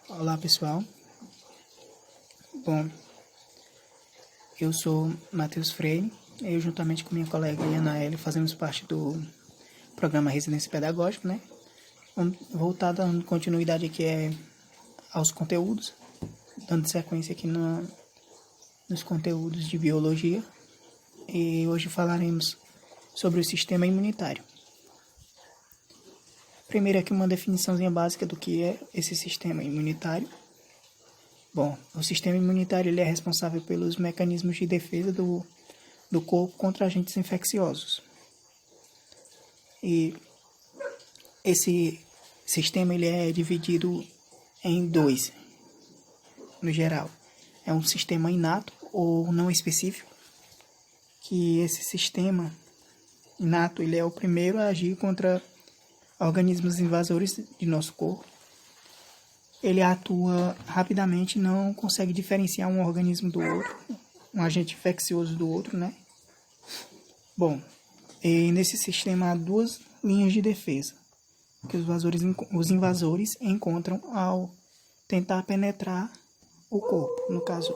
Olá pessoal, bom, eu sou Matheus Freire, eu juntamente com minha colega Yanaeli fazemos parte do programa Residência Pedagógica, né? Vamos voltar dando continuidade aqui aos conteúdos, dando sequência aqui nos conteúdos de biologia, e hoje falaremos sobre o sistema imunitário. Primeiro aqui uma definiçãozinha básica do que é esse sistema imunitário. Bom, o sistema imunitário ele é responsável pelos mecanismos de defesa do corpo contra agentes infecciosos. E esse sistema ele é dividido em dois, no geral. É um sistema inato ou não específico, que esse sistema inato ele é o primeiro a agir contra organismos invasores de nosso corpo. Ele atua rapidamente, não consegue diferenciar um organismo do outro, um agente infeccioso do outro, né? Bom, e nesse sistema há duas linhas de defesa que os invasores encontram ao tentar penetrar o corpo. No caso,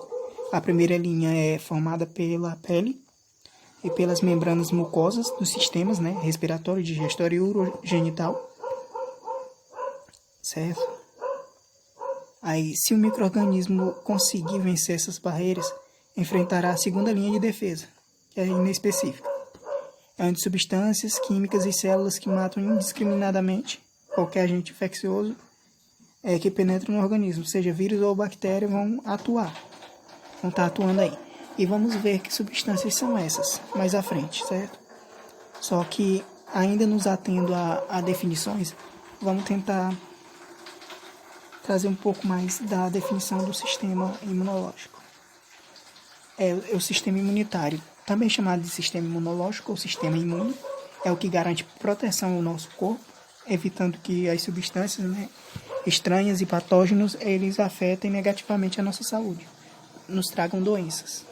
a primeira linha é formada pela pele e pelas membranas mucosas dos sistemas, né? Respiratório, digestório e urogenital, certo? Aí, se o micro-organismo conseguir vencer essas barreiras, enfrentará a segunda linha de defesa, que é inespecífica. É onde substâncias químicas e células que matam indiscriminadamente qualquer agente infeccioso que penetra no organismo, seja vírus ou bactéria, vão estar atuando aí. E vamos ver que substâncias são essas mais à frente, certo? Só que, ainda nos atendo a definições, vamos tentar trazer um pouco mais da definição do sistema imunológico. É o sistema imunitário, também chamado de sistema imunológico ou sistema imune, é o que garante proteção ao nosso corpo, evitando que as substâncias, né, estranhas e patógenos eles afetem negativamente a nossa saúde, nos tragam doenças.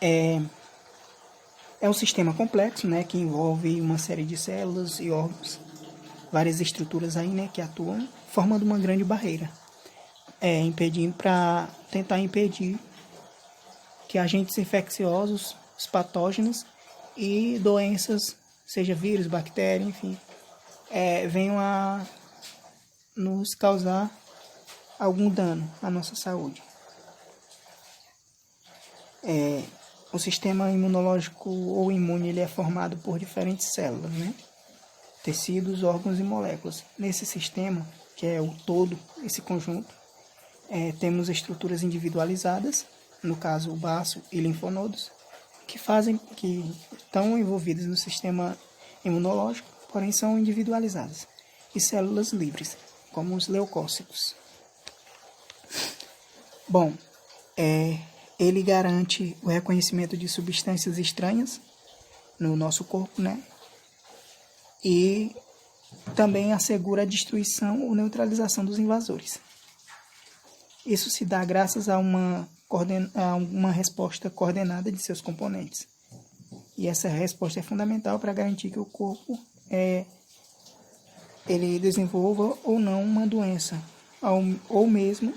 É um sistema complexo, né, que envolve uma série de células e órgãos, várias estruturas aí, né, que atuam, formando uma grande barreira, para tentar impedir que agentes infecciosos, os patógenos e doenças, seja vírus, bactéria, enfim, venham a nos causar algum dano à nossa saúde. O sistema imunológico ou imune ele é formado por diferentes células, né? Tecidos, órgãos e moléculas. Nesse sistema, que é o todo, esse conjunto, temos estruturas individualizadas, no caso o baço e linfonodos, que estão envolvidas no sistema imunológico, porém são individualizadas, e células livres, como os leucócitos. Bom, ele garante o reconhecimento de substâncias estranhas no nosso corpo, né? E também assegura a destruição ou neutralização dos invasores. Isso se dá graças a uma resposta coordenada de seus componentes. E essa resposta é fundamental para garantir que o corpo ele desenvolva ou não uma doença, ou mesmo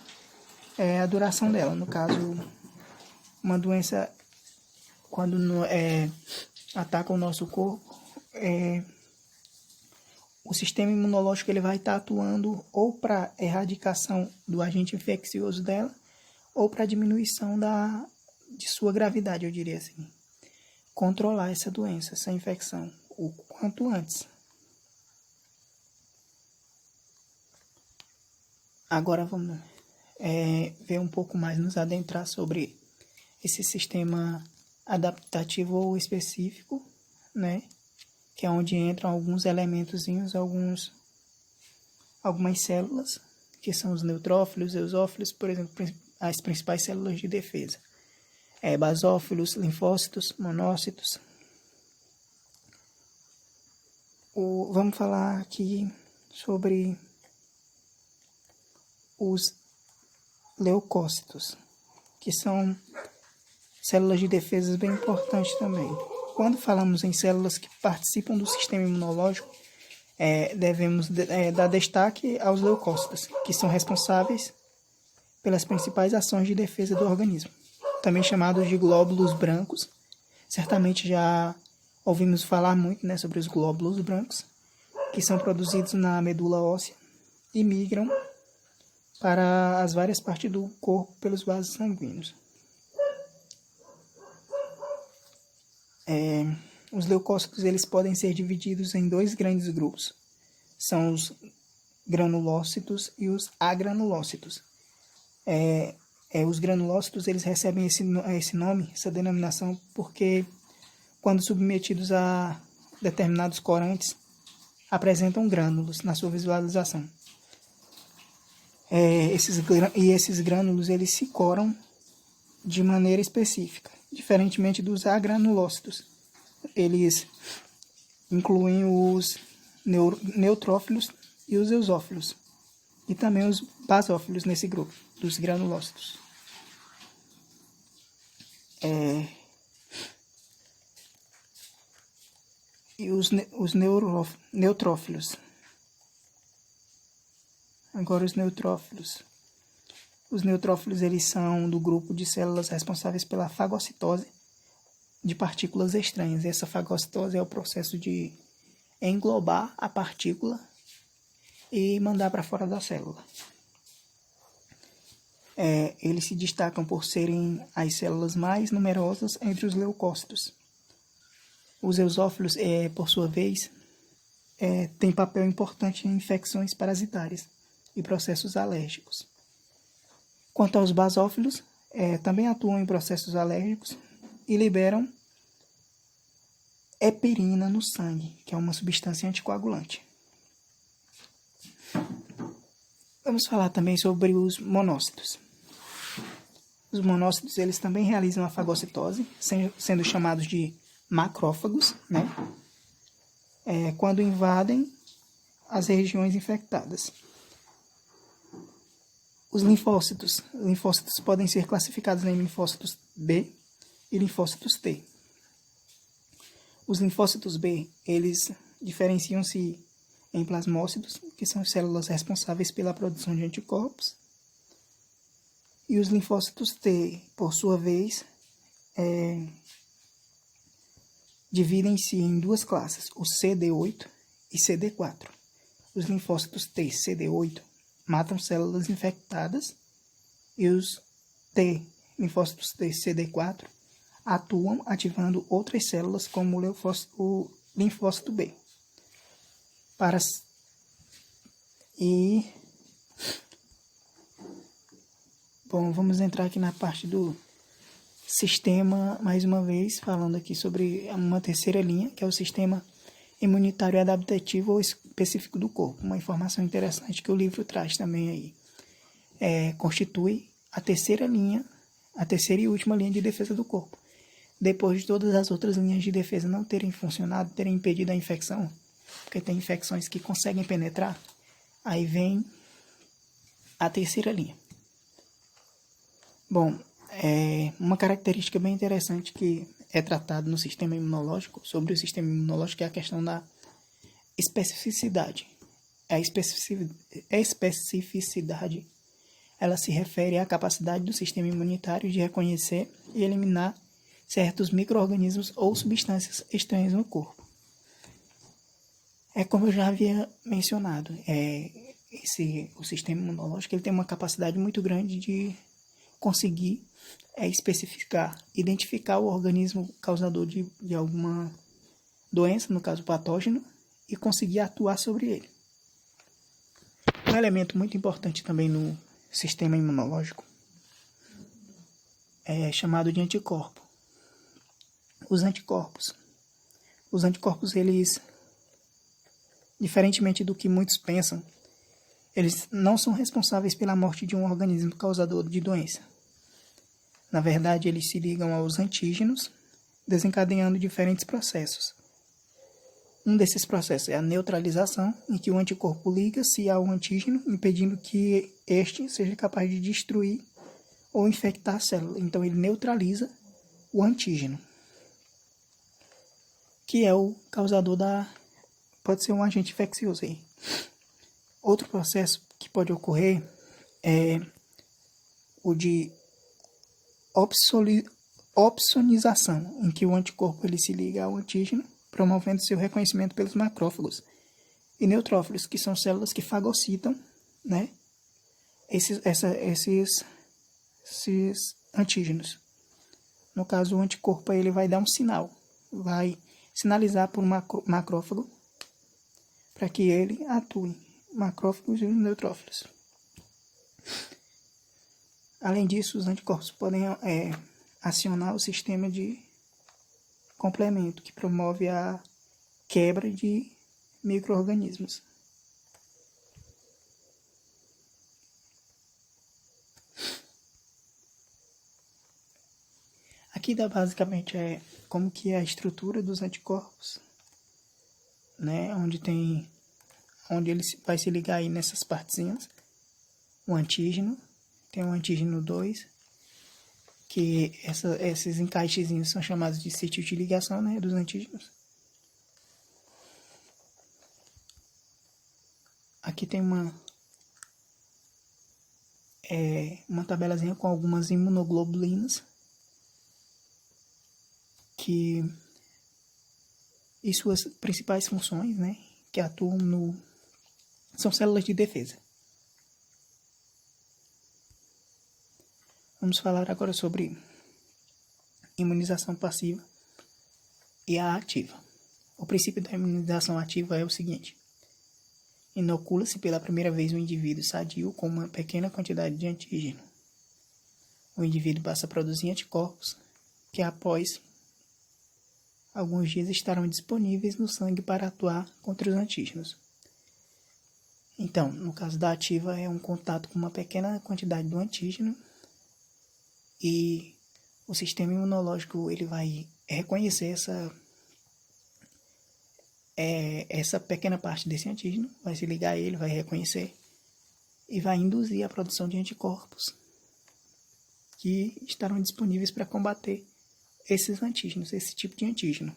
a duração dela. No caso, uma doença, quando ataca o nosso corpo, o sistema imunológico ele vai estar atuando ou para erradicação do agente infeccioso dela, ou para diminuição de sua gravidade, eu diria assim. Controlar essa doença, essa infecção, o quanto antes. Agora vamos ver um pouco mais, nos adentrar sobre esse sistema adaptativo ou específico, né? Que é onde entram alguns elementozinhos, algumas células, que são os neutrófilos, eosófilos, por exemplo, as principais células de defesa. Basófilos, linfócitos, monócitos. Vamos falar aqui sobre os leucócitos, que são células de defesa bem importantes também. Quando falamos em células que participam do sistema imunológico, Devemos dar destaque aos leucócitos, que são responsáveis pelas principais ações de defesa do organismo, também chamados de glóbulos brancos. Certamente já ouvimos falar muito, né, sobre os glóbulos brancos, que são produzidos na medula óssea e migram para as várias partes do corpo pelos vasos sanguíneos. Os leucócitos eles podem ser divididos em dois grandes grupos. São os granulócitos e os agranulócitos. Os granulócitos eles recebem esse nome, essa denominação, porque quando submetidos a determinados corantes, apresentam grânulos na sua visualização. Esses grânulos eles se coram de maneira específica, diferentemente dos agranulócitos. Eles incluem os neutrófilos e os eosófilos, e também os basófilos nesse grupo dos granulócitos. E os neutrófilos. Agora os neutrófilos. Os neutrófilos eles são do grupo de células responsáveis pela fagocitose de partículas estranhas. E essa fagocitose é o processo de englobar a partícula e mandar para fora da célula. Eles se destacam por serem as células mais numerosas entre os leucócitos. Os eosófilos, por sua vez, têm papel importante em infecções parasitárias e processos alérgicos. Quanto aos basófilos, também atuam em processos alérgicos e liberam heparina no sangue, que é uma substância anticoagulante. Vamos falar também sobre os monócitos. Os monócitos eles também realizam a fagocitose, sendo chamados de macrófagos, né? Quando invadem as regiões infectadas. Os linfócitos podem ser classificados em linfócitos B e linfócitos T. Os linfócitos B, eles diferenciam-se em plasmócitos, que são células responsáveis pela produção de anticorpos, e os linfócitos T, por sua vez, dividem-se em duas classes, o CD8 e CD4. Os linfócitos T CD8 matam células infectadas e os linfócitos T CD4 atuam ativando outras células como o linfócito B. Vamos entrar aqui na parte do sistema, mais uma vez, falando aqui sobre uma terceira linha, que é o sistema imunitário adaptativo ou específico do corpo. Uma informação interessante que o livro traz também aí. Constitui a terceira e última linha de defesa do corpo. Depois de todas as outras linhas de defesa não terem funcionado, terem impedido a infecção, porque tem infecções que conseguem penetrar, aí vem a terceira linha. Uma característica bem interessante que é tratada no sistema imunológico, sobre o sistema imunológico, é a questão da especificidade. A especificidade, ela se refere à capacidade do sistema imunitário de reconhecer e eliminar certos micro-organismos ou substâncias estranhas no corpo. Como eu já havia mencionado, o sistema imunológico ele tem uma capacidade muito grande de conseguir especificar, identificar o organismo causador de alguma doença, no caso patógeno, e conseguir atuar sobre ele. Um elemento muito importante também no sistema imunológico é chamado de anticorpo. Os anticorpos, eles, diferentemente do que muitos pensam, eles não são responsáveis pela morte de um organismo causador de doença. Na verdade, eles se ligam aos antígenos, desencadeando diferentes processos. Um desses processos é a neutralização, em que o anticorpo liga-se ao antígeno, impedindo que este seja capaz de destruir ou infectar a célula. Então, ele neutraliza o antígeno, que é o causador pode ser um agente infeccioso aí. Outro processo que pode ocorrer é o de opsonização, em que o anticorpo ele se liga ao antígeno, promovendo seu reconhecimento pelos macrófagos e neutrófilos, que são células que fagocitam, né, esses antígenos. No caso, o anticorpo ele vai dar um sinal, vai sinalizar para o macrófago para que ele atue, macrófagos e neutrófilos. Além disso, os anticorpos podem acionar o sistema de complemento, que promove a quebra de micro-organismos. Aqui dá basicamente como que é a estrutura dos anticorpos, né? Onde ele vai se ligar aí nessas partezinhas. O antígeno, tem o antígeno 2, que esses encaixezinhos são chamados de sítio de ligação, né, dos antígenos. Aqui tem uma tabelazinha com algumas imunoglobulinas e suas principais funções, né, que atuam são células de defesa. Vamos falar agora sobre imunização passiva e a ativa. O princípio da imunização ativa é o seguinte: inocula-se pela primeira vez um indivíduo sadio com uma pequena quantidade de antígeno. O indivíduo passa a produzir anticorpos que, após alguns dias, estarão disponíveis no sangue para atuar contra os antígenos. Então, no caso da ativa, é um contato com uma pequena quantidade do antígeno e o sistema imunológico ele vai reconhecer essa pequena parte desse antígeno, vai se ligar a ele, vai reconhecer e vai induzir a produção de anticorpos que estarão disponíveis para combater esses antígenos, esse tipo de antígeno.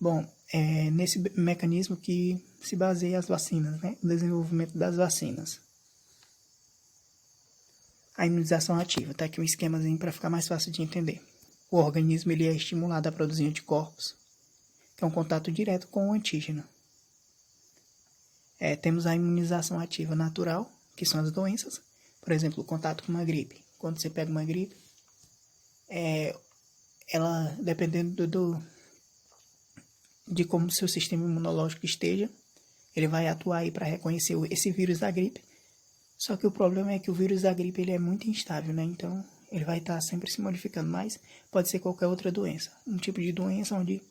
Bom, é nesse mecanismo que se baseia as vacinas, né? O desenvolvimento das vacinas. A imunização ativa, tá aqui um esquemazinho para ficar mais fácil de entender. O organismo ele é estimulado a produzir anticorpos, que é um contato direto com o antígeno. Temos a imunização ativa natural, que são as doenças. Por exemplo, o contato com uma gripe. Quando você pega uma gripe, ela, dependendo de como o seu sistema imunológico esteja, ele vai atuar aí para reconhecer esse vírus da gripe. Só que o problema é que o vírus da gripe ele é muito instável, né? Então, ele vai estar sempre se modificando, mas pode ser qualquer outra doença. Um tipo de doença onde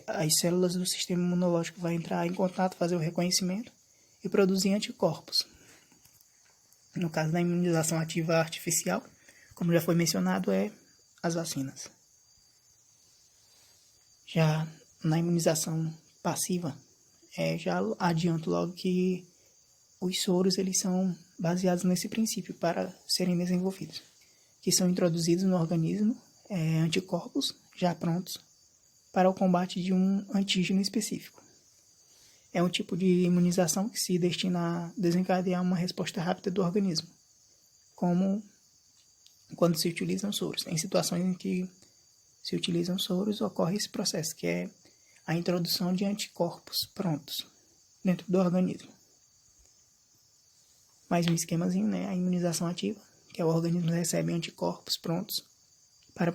as células do sistema imunológico vão entrar em contato, fazer o reconhecimento e produzir anticorpos. No caso da imunização ativa artificial, como já foi mencionado, as vacinas. Já na imunização passiva, já adianto logo que os soros eles são baseados nesse princípio para serem desenvolvidos, que são introduzidos no organismo anticorpos já prontos para o combate de um antígeno específico. É um tipo de imunização que se destina a desencadear uma resposta rápida do organismo, como quando se utilizam soros. Em situações em que se utilizam soros, ocorre esse processo, que é a introdução de anticorpos prontos dentro do organismo. Mais um esquemazinho, né? A imunização ativa, que é o organismo recebe anticorpos prontos para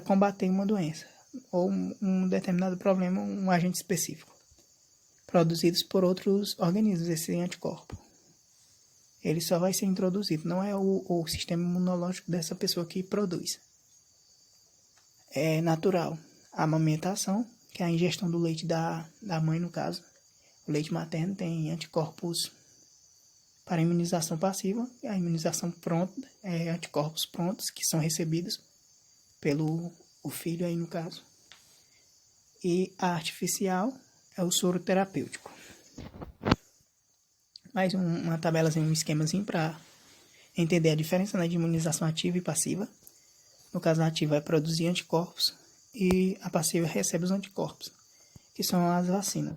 combater uma doença ou um determinado problema, um agente específico, produzidos por outros organismos, esse anticorpo. Ele só vai ser introduzido, não é o sistema imunológico dessa pessoa que produz. É natural. A amamentação, que é a ingestão do leite da mãe, no caso. O leite materno tem anticorpos para imunização passiva, e a imunização pronta anticorpos prontos que são recebidos pelo filho aí no caso. E a artificial é o soro terapêutico. Mais uma tabelazinha, um esquemazinho para entender a diferença, né, de imunização ativa e passiva. No caso, a ativa é produzir anticorpos e a passiva recebe os anticorpos, que são as vacinas.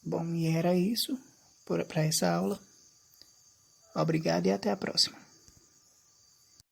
Bom, e era isso para essa aula. Obrigado e até a próxima.